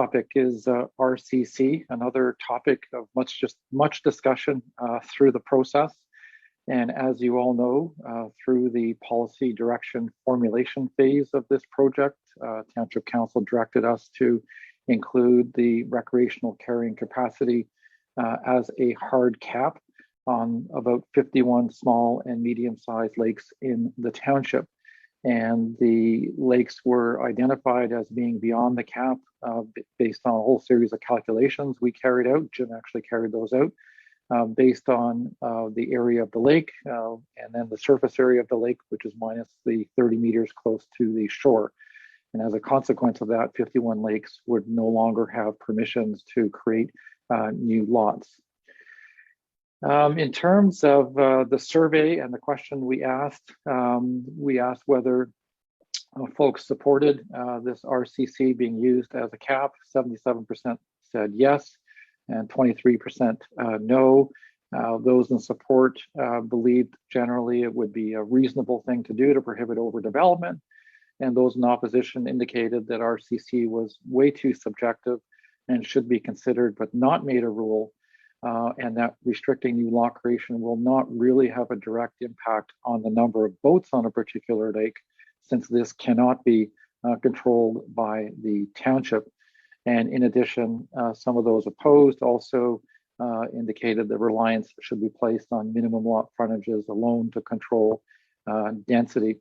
topic is RCC, another topic of much discussion through the process. And as you all know, through the policy direction formulation phase of this project, Township Council directed us to include the recreational carrying capacity as a hard cap on about 51 small and medium-sized lakes in the township. And the lakes were identified as being beyond the cap based on a whole series of calculations we carried out. Jim actually carried those out based on the area of the lake and then the surface area of the lake, which is minus the 30 meters close to the shore. And as a consequence of that, 51 lakes would no longer have permissions to create new lots. In terms of the survey and the question we asked whether folks supported this RCC being used as a cap. 77% said yes, and 23% no. Those in support believed generally it would be a reasonable thing to do to prohibit overdevelopment, and those in opposition indicated that RCC was way too subjective and should be considered but not made a rule. And that restricting new lot creation will not really have a direct impact on the number of boats on a particular lake, since this cannot be controlled by the township. And in addition, some of those opposed also indicated that reliance should be placed on minimum lot frontages alone to control density.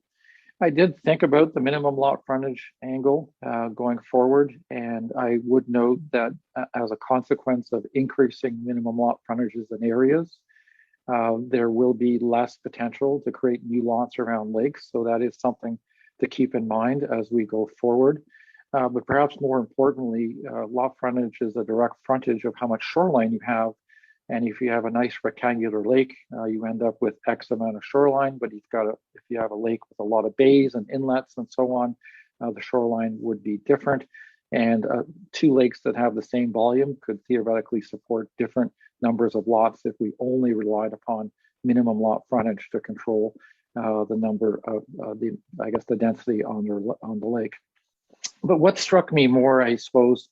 I did think about the minimum lot frontage angle going forward, and I would note that as a consequence of increasing minimum lot frontages in areas, there will be less potential to create new lots around lakes. So that is something to keep in mind as we go forward. But perhaps more importantly, lot frontage is a direct frontage of how much shoreline you have. And if you have a nice rectangular lake, you end up with X amount of shoreline, but if you have a lake with a lot of bays and inlets and so on, the shoreline would be different. And two lakes that have the same volume could theoretically support different numbers of lots if we only relied upon minimum lot frontage to control the number of the density on the lake. But what struck me more, I suppose,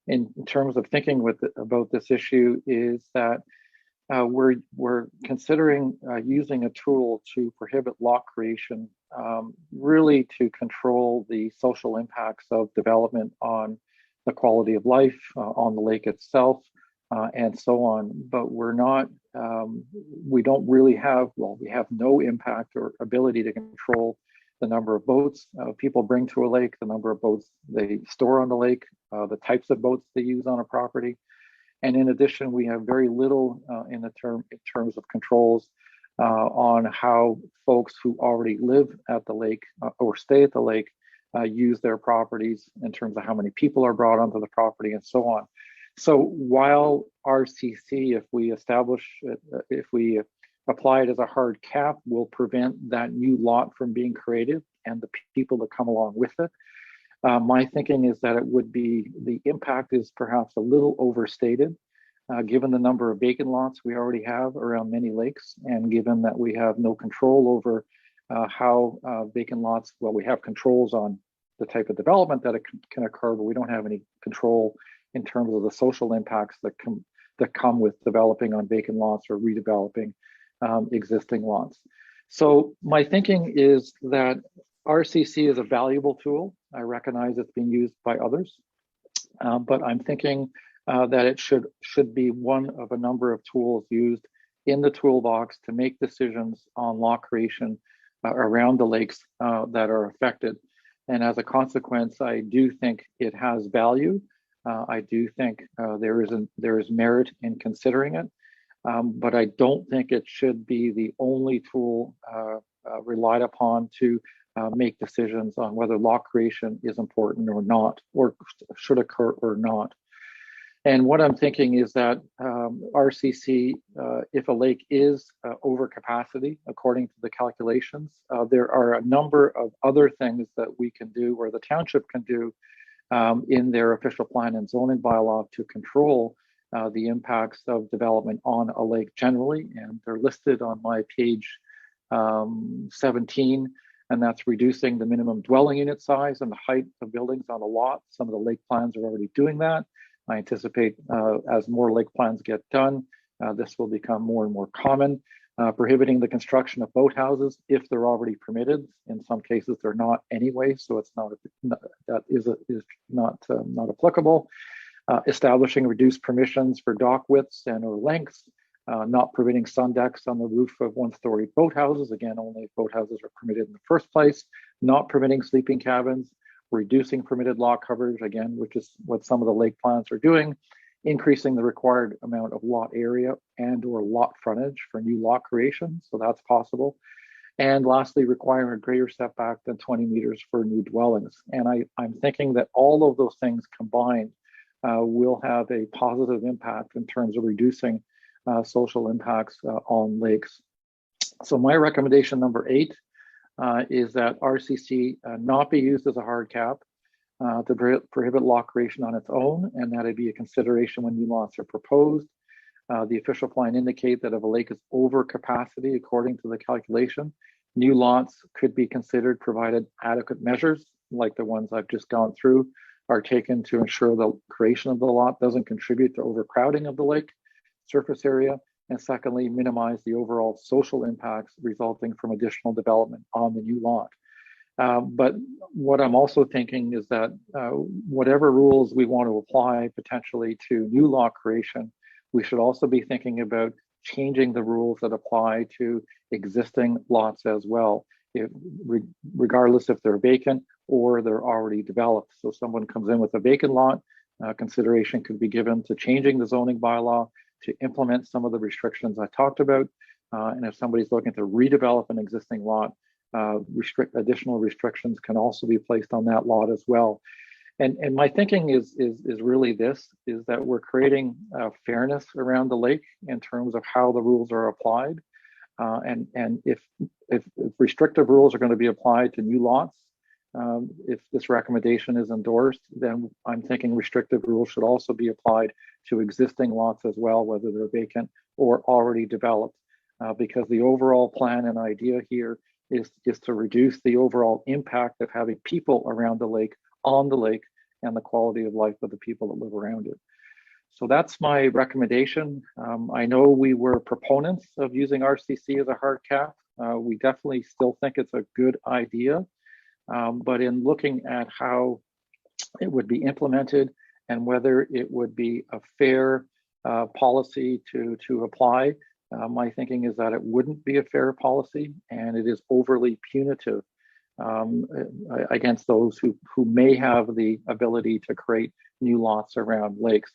in terms of thinking about this issue is that we're considering using a tool to prohibit lot creation, really to control the social impacts of development on the quality of life on the lake itself, and so on. But we're not, we don't really have, we have no impact or ability to control the number of boats people bring to a lake, the number of boats they store on the lake, the types of boats they use on a property. And in addition, we have very little in terms of controls on how folks who already live at the lake or stay at the lake use their properties in terms of how many people are brought onto the property and so on. So while RCC, if we apply it as a hard cap, will prevent that new lot from being created and the people that come along with it. My thinking is that the impact is perhaps a little overstated, given the number of vacant lots we already have around many lakes, and given that we have no control over how vacant lots, we have controls on the type of development that can occur, but we don't have any control in terms of the social impacts that come with developing on vacant lots or redeveloping existing lots. So my thinking is that RCC is a valuable tool. I recognize it's being used by others, but I'm thinking that it should be one of a number of tools used in the toolbox to make decisions on lot creation around the lakes that are affected. And as a consequence, I do think it has value. I do think there is merit in considering it. But I don't think it should be the only tool relied upon to make decisions on whether lot creation is important or not, or should occur or not. And what I'm thinking is that RCC, if a lake is over capacity, according to the calculations, there are a number of other things that we can do, or the township can do in their official plan and zoning bylaw to control the impacts of development on a lake generally, and they're listed on my page 17 and that's reducing the minimum dwelling unit size and the height of buildings on a lot. Some of the lake plans are already doing that. I anticipate as more lake plans get done, this will become more and more common. Prohibiting the construction of boathouses if they're already permitted. In some cases, they're not anyway, so it's not that is not applicable. Establishing reduced permissions for dock widths and or lengths. Not permitting sun decks on the roof of one-story boathouses. Again, only if boathouses are permitted in the first place. Not permitting sleeping cabins. Reducing permitted lot coverage, again, which is what some of the lake plans are doing. Increasing the required amount of lot area and or lot frontage for new lot creation, so that's possible. And lastly, requiring a greater setback than 20 meters for new dwellings. And I'm thinking that all of those things combined will have a positive impact in terms of reducing social impacts on lakes. So my recommendation number 8 is that RCC not be used as a hard cap to prohibit lot creation on its own, and that it be a consideration when new lots are proposed. The official plan indicate that if a lake is over capacity according to the calculation, new lots could be considered provided adequate measures like the ones I've just gone through are taken to ensure the creation of the lot doesn't contribute to overcrowding of the lake surface area, and secondly, minimize the overall social impacts resulting from additional development on the new lot. But what I'm also thinking is that whatever rules we want to apply potentially to new lot creation, we should also be thinking about changing the rules that apply to existing lots as well, regardless if they're vacant or they're already developed. So someone comes in with a vacant lot, consideration could be given to changing the zoning bylaw to implement some of the restrictions I talked about. And if somebody's looking to redevelop an existing lot, additional restrictions can also be placed on that lot as well. And my thinking is really this, is that we're creating fairness around the lake in terms of how the rules are applied. And if restrictive rules are going to be applied to new lots, if this recommendation is endorsed, then I'm thinking restrictive rules should also be applied to existing lots as well, whether they're vacant or already developed, because the overall plan and idea here is to reduce the overall impact of having people around the lake, on the lake, and the quality of life of the people that live around it. So that's my recommendation. I know we were proponents of using RCC as a hard cap. We definitely still think it's a good idea, but in looking at how it would be implemented and whether it would be a fair policy to apply, my thinking is that it wouldn't be a fair policy, and it is overly punitive against those who may have the ability to create new lots around lakes.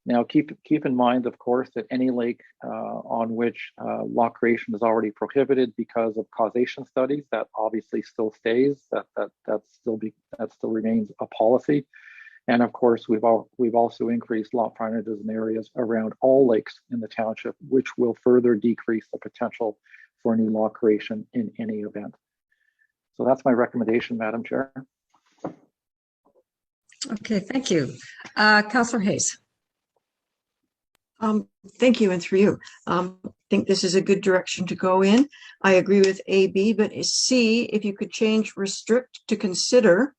Now, keep in mind, of course, that any lake on which lot creation is already prohibited because of causation studies, that obviously still stays. That still remains a policy. And of course, we've also increased lot frontages in areas around all lakes in the township, which will further decrease the potential for new lot creation in any event. So that's my recommendation, Madam Chair. Okay, thank you. Councillor Hayes. Thank you, and through you. I think this is a good direction to go in. I agree with A, B, but C, if you could change restrict to consider,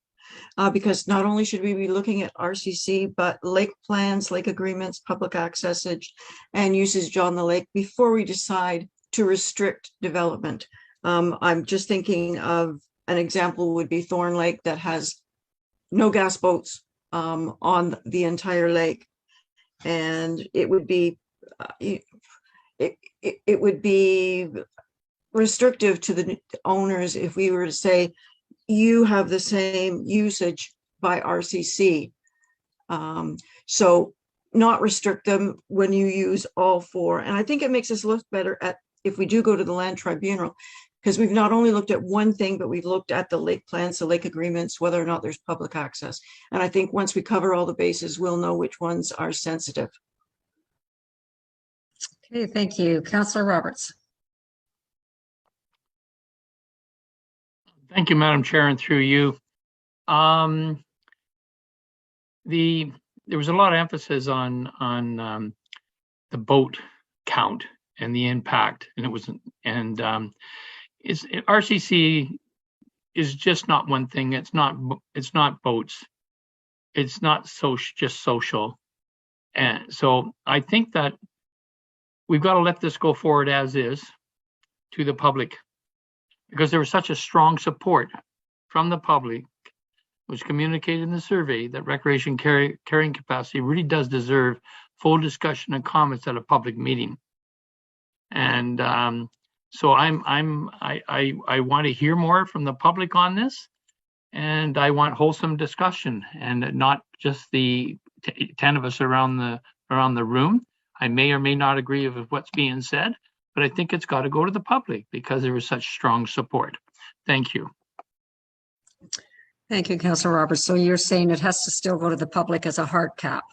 because not only should we be looking at RCC, but lake plans, lake agreements, public accessage, and usage on the lake before we decide to restrict development. I'm just thinking of an example would be Thorn Lake that has no gas boats on the entire lake. And it would be it would be restrictive to the owners if we were to say you have the same usage by RCC. So not restrict them when you use all four. And I think it makes us look better at if we do go to the land tribunal, because we've not only looked at one thing, but we've looked at the lake plans, the lake agreements, whether or not there's public access. And I think once we cover all the bases, we'll know which ones are sensitive. Okay, thank you. Councillor Roberts. Thank you, Madam Chair, and through you. There was a lot of emphasis on the boat count and the impact, and it was is RCC is just not one thing. It's not boats. It's not just social. And so I think that we've got to let this go forward as is to the public, because there was such a strong support from the public, which communicated in the survey that recreation carrying capacity really does deserve full discussion and comments at a public meeting. And so I want to hear more from the public on this, and I want wholesome discussion, and not just the 10 of us around the room. I may or may not agree with what's being said, but I think it's got to go to the public because there was such strong support. Thank you. Thank you, Councillor Roberts. So you're saying it has to still go to the public as a hard cap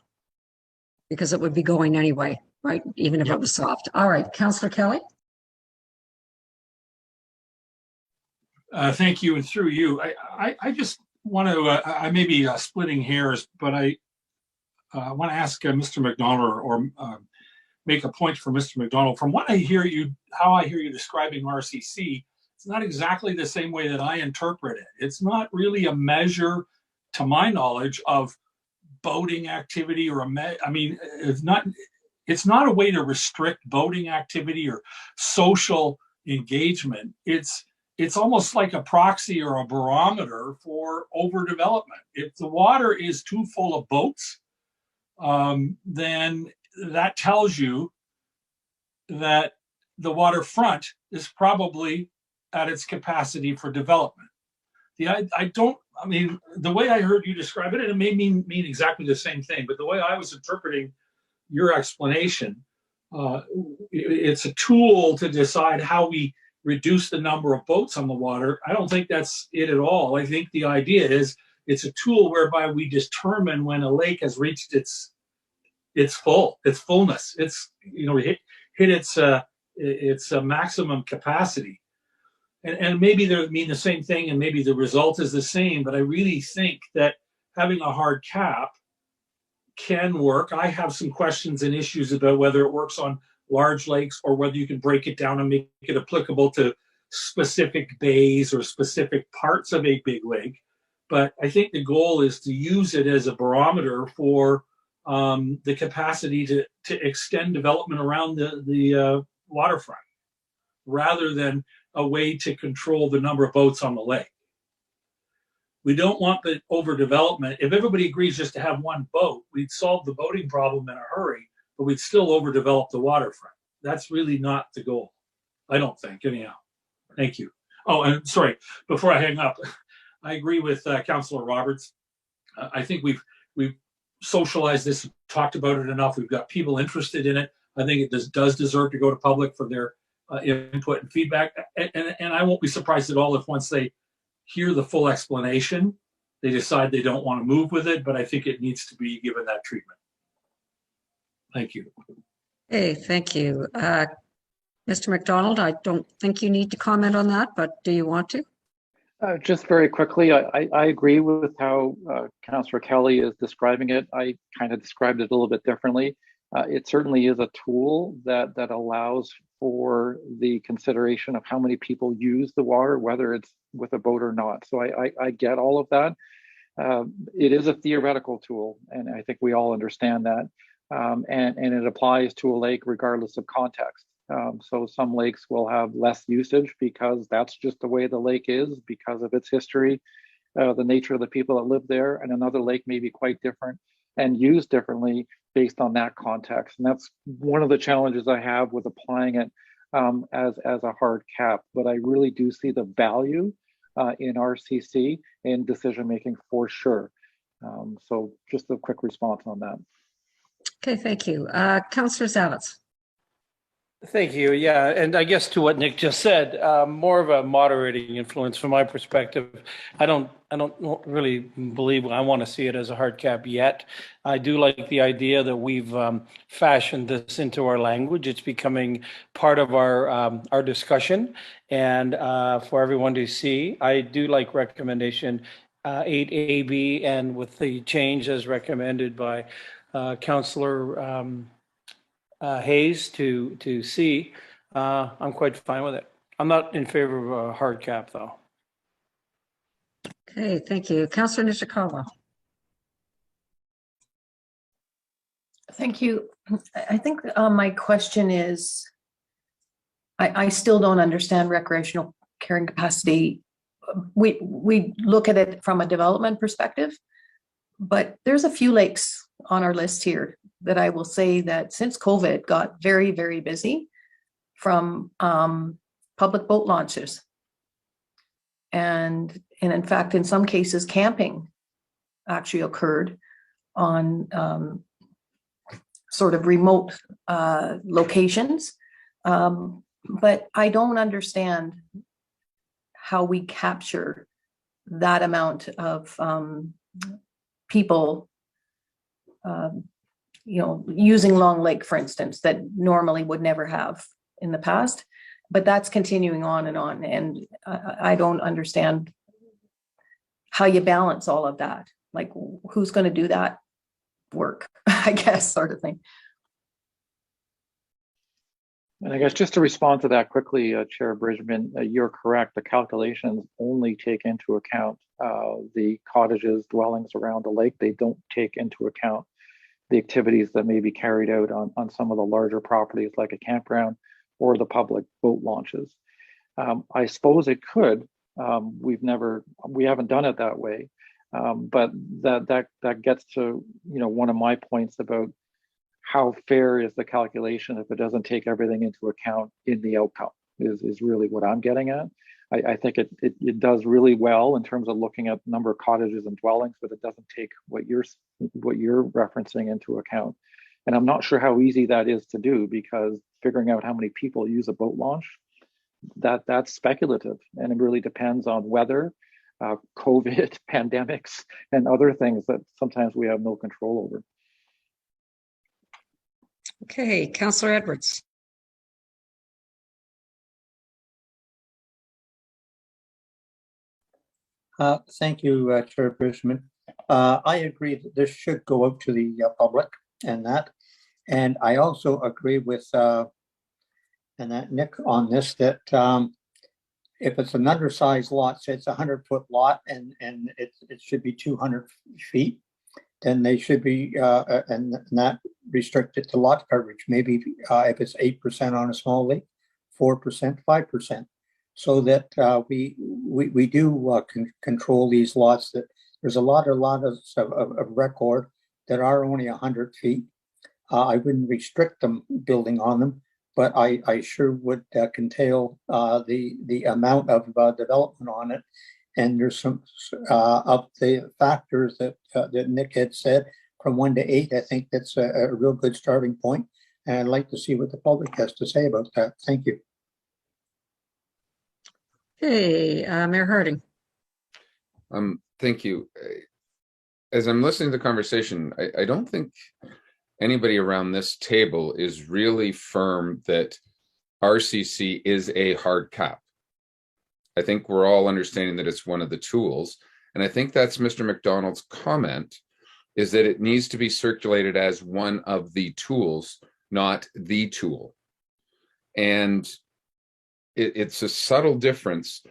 because it would be going anyway, right? Even if it was soft. All right, Councillor Kelly. Thank you, and through you, I just want to, I may be splitting hairs, but I want to ask Mr. McDonald or make a point for Mr. McDonald. From what I hear you, how I hear you describing RCC, it's not exactly the same way that I interpret it. It's not really a measure, to my knowledge, of boating activity or it's not a way to restrict boating activity or social engagement. It's almost like a proxy or a barometer for overdevelopment. If the water is too full of boats, then that tells you that the waterfront is probably at its capacity for development. The way I heard you describe it, and it may mean exactly the same thing, but the way I was interpreting your explanation, it's a tool to decide how we reduce the number of boats on the water. I don't think that's it at all. I think the idea is it's a tool whereby we determine when a lake has reached its fullness. It's hit its maximum capacity. And maybe they mean the same thing, and maybe the result is the same, but I really think that having a hard cap can work. I have some questions and issues about whether it works on large lakes or whether you can break it down and make it applicable to specific bays or specific parts of a big lake. But I think the goal is to use it as a barometer for the capacity to extend development around the waterfront, rather than a way to control the number of boats on the lake. We don't want the overdevelopment. If everybody agrees just to have one boat, we'd solve the boating problem in a hurry, but we'd still overdevelop the waterfront. That's really not the goal, I don't think, anyhow. Thank you. Oh, and sorry, before I hang up, I agree with Councillor Roberts. I think we've socialized this, talked about it enough. We've got people interested in it. I think it does deserve to go to public for their input and feedback. And I won't be surprised at all if once they hear the full explanation, they decide they don't want to move with it, but I think it needs to be given that treatment. Thank you. Hey, thank you. Mr. McDonald, I don't think you need to comment on that, but do you want to? Just very quickly, I agree with how Councillor Kelly is describing it. I kind of described it a little bit differently. It certainly is a tool that allows for the consideration of how many people use the water, whether it's with a boat or not. So I get all of that. It is a theoretical tool, and I think we all understand that. And it applies to a lake regardless of context. So some lakes will have less usage because that's just the way the lake is, because of its history, the nature of the people that live there, and another lake may be quite different and used differently based on that context. And that's one of the challenges I have with applying it as a hard cap. But I really do see the value in RCC in decision making for sure. So just a quick response on that. Okay, thank you. Councillor Zavitz. Thank you. Yeah, and I guess to what Nick just said, more of a moderating influence from my perspective. I don't really believe I want to see it as a hard cap yet. I do like the idea that we've fashioned this into our language. It's becoming part of our discussion, and for everyone to see. I do like recommendation 8AB, and with the change as recommended by Councillor Hayes to C, I'm quite fine with it. I'm not in favor of a hard cap, though. Okay, thank you. Councillor Nishikawa. Thank you. I think my question is, I still don't understand recreational carrying capacity. We look at it from a development perspective, but there's a few lakes on our list here that I will say that since COVID got very, very busy from public boat launches. And in fact, in some cases, camping actually occurred on sort of remote locations. But I don't understand how we capture that amount of people, using Long Lake, for instance, that normally would never have in the past. But that's continuing on. And I don't understand how you balance all of that. Like, who's going to do that work, I guess, sort of thing. And I guess just to respond to that quickly, Chair Bridgman, you're correct. The calculations only take into account the cottages, dwellings around the lake. They don't take into account the activities that may be carried out on some of the larger properties like a campground or the public boat launches. I suppose it could. We haven't done it that way. But that gets to one of my points about how fair is the calculation if it doesn't take everything into account in the outcome is really what I'm getting at. I think it does really well in terms of looking at number of cottages and dwellings, but it doesn't take what you're referencing into account. And I'm not sure how easy that is to do, because figuring out how many people use a boat launch, that's speculative, and it really depends on weather, COVID, pandemics, and other things that sometimes we have no control over. Okay, Councillor Edwards. Thank you, Chairperson. I agree that this should go out to the public and that. And I also agree with Nick on this, that if it's an undersized lot, say it's a 100-foot lot and it should be 200 feet, then they should be, and not restricted to lot coverage. Maybe if it's 8% on a small lake, 4%, 5%. So that we do control these lots. That there's a lot of record that are only 100 feet. I wouldn't restrict them building on them, but I sure would curtail the amount of development on it. And there's some of the factors that Nick had said from 1 to 8. I think that's a real good starting point, and I'd like to see what the public has to say about that. Thank you. Hey, Mayor Harding. Thank you. As I'm listening to the conversation, I don't think anybody around this table is really firm that RCC is a hard cap. I think we're all understanding that it's one of the tools. And I think that's Mr. McDonald's comment, is that it needs to be circulated as one of the tools, not the tool. And it's a subtle difference,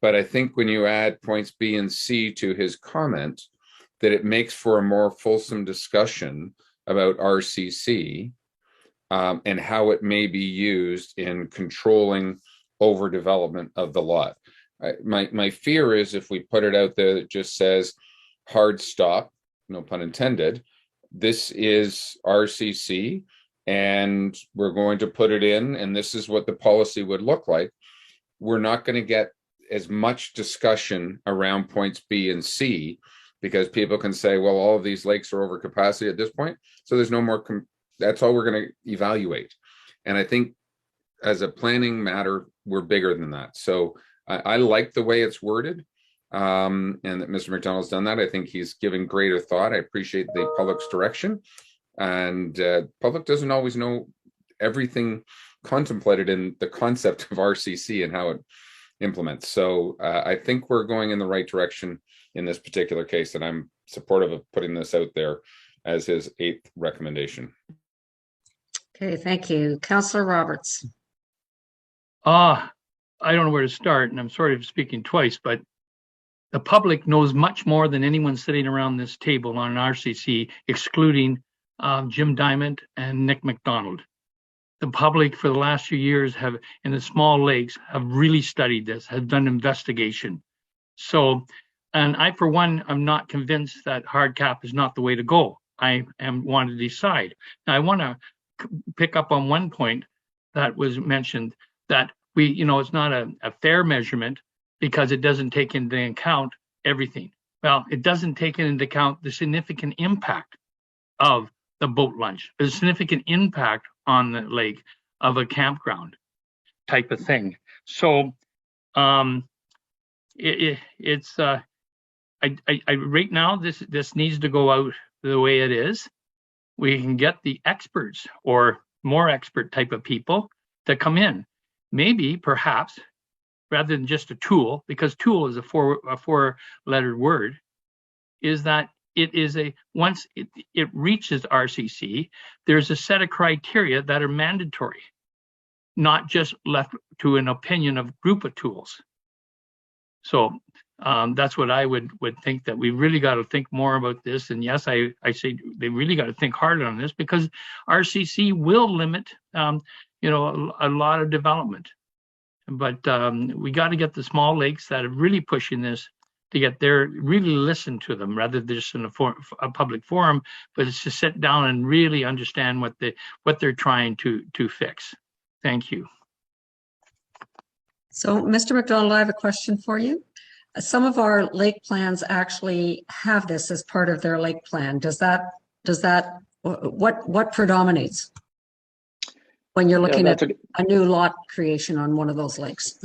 but I think when you add points B and C to his comment, that it makes for a more fulsome discussion about RCC and how it may be used in controlling overdevelopment of the lot. My fear is if we put it out there that just says hard stop, no pun intended, this is RCC, and we're going to put it in, and this is what the policy would look like, we're not going to get as much discussion around points B and C, because people can say, well, all of these lakes are over capacity at this point, so there's no more, that's all we're going to evaluate. And I think as a planning matter, we're bigger than that. So I like the way it's worded, and that Mr. McDonald's done that. I think he's giving greater thought. I appreciate the public's direction. And public doesn't always know everything contemplated in the concept of RCC and how it implements. So I think we're going in the right direction in this particular case, and I'm supportive of putting this out there as his 8th recommendation. Okay, thank you. Councillor Roberts. I don't know where to start, and I'm sorry for speaking twice, but The public knows much more than anyone sitting around this table on RCC, excluding Jim Diamond and Nick McDonald. The public for the last few years have, in the small lakes, have really studied this, have done investigation. So, and I, for one, am not convinced that hard cap is not the way to go. I want to decide. Now, I want to pick up on one point that was mentioned, that it's not a fair measurement because it doesn't take into account everything. Well, it doesn't take into account the significant impact of the boat launch, the significant impact on the lake of a campground type of thing. So it's right now this needs to go out the way it is. We can get the experts or more expert type of people to come in. Maybe, perhaps, rather than just a tool, because tool is a four-lettered word, is that it is once it reaches RCC, there's a set of criteria that are mandatory, not just left to an opinion of a group of tools. So that's what I would think, that we really got to think more about this. And yes, I say they really got to think hard on this, because RCC will limit, a lot of development. But we got to get the small lakes that are really pushing this to get there, really listen to them rather than just in a public forum, but it's to sit down and really understand what they're trying to fix. Thank you. So, Mr. McDonald, I have a question for you. Some of our lake plans actually have this as part of their lake plan. What predominates when you're looking at a new lot creation on one of those lakes?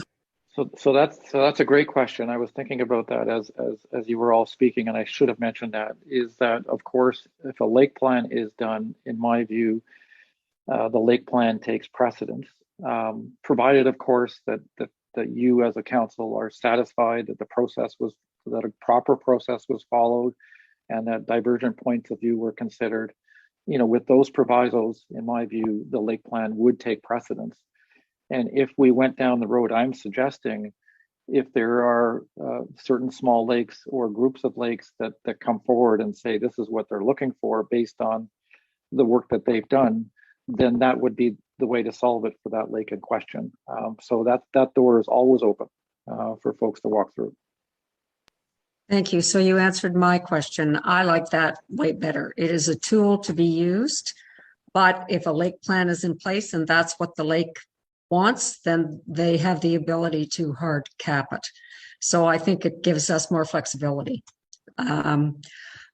So that's a great question. I was thinking about that as you were all speaking, and I should have mentioned that, is that, of course, if a lake plan is done, in my view, the lake plan takes precedence, provided, of course, that you as a council are satisfied that that a proper process was followed and that divergent points of view were considered. With those provisos, in my view, the lake plan would take precedence. And if we went down the road I'm suggesting, if there are certain small lakes or groups of lakes that come forward and say this is what they're looking for based on the work that they've done, then that would be the way to solve it for that lake in question. So that door is always open for folks to walk through. Thank you. So you answered my question. I like that way better. It is a tool to be used, but if a lake plan is in place and that's what the lake wants, then they have the ability to hard cap it. So I think it gives us more flexibility.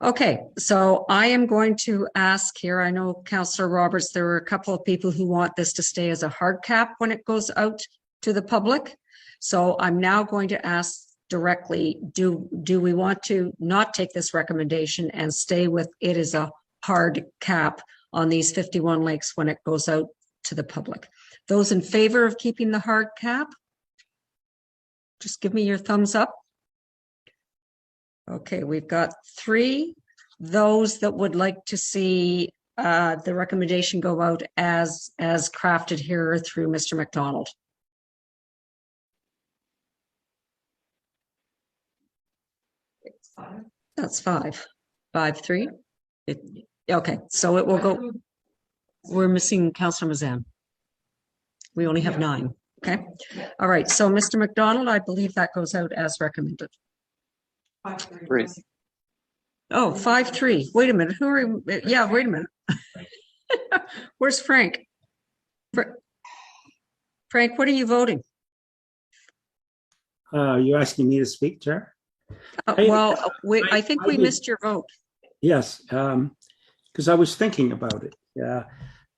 Okay, so I am going to ask here, I know Councillor Roberts, there are a couple of people who want this to stay as a hard cap when it goes out to the public. So I'm now going to ask directly, do we want to not take this recommendation and stay with it as a hard cap on these 51 lakes when it goes out to the public? Those in favor of keeping the hard cap, just give me your thumbs up. Okay, we've got 3. Those that would like to see the recommendation go out as crafted here through Mr. McDonald. That's 5. 5-3. Okay, so it will go. We're missing Councillor Mazan. We only have 9. Okay. All right. So, Mr. McDonald, I believe that goes out as recommended. 3. Oh, 5-3. Wait a minute. Who are you? Yeah, wait a minute. Where's Frank? Frank, what are you voting? You asking me to speak, Chair? I think we missed your vote. Yes, because I was thinking about it.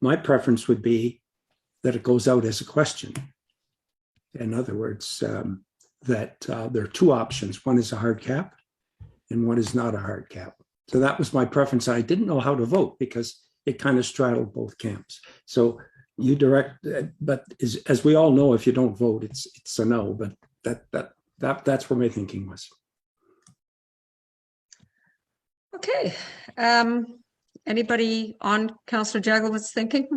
My preference would be that it goes out as a question. In other words, that there are 2 options. One is a hard cap and one is not a hard cap. So that was my preference. I didn't know how to vote because it kind of straddled both camps. So you direct, but as we all know, if you don't vote, it's a no. But that's where my thinking was. Okay. Anybody on Councillor Jagelowitz thinking?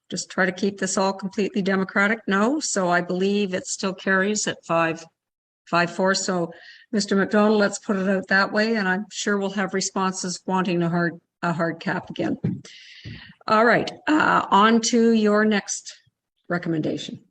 Just try to keep this all completely democratic? No. So I believe it still carries at 5-4. So Mr. McDonald, let's put it out that way, and I'm sure we'll have responses wanting a hard cap again. All right, on to your next recommendation.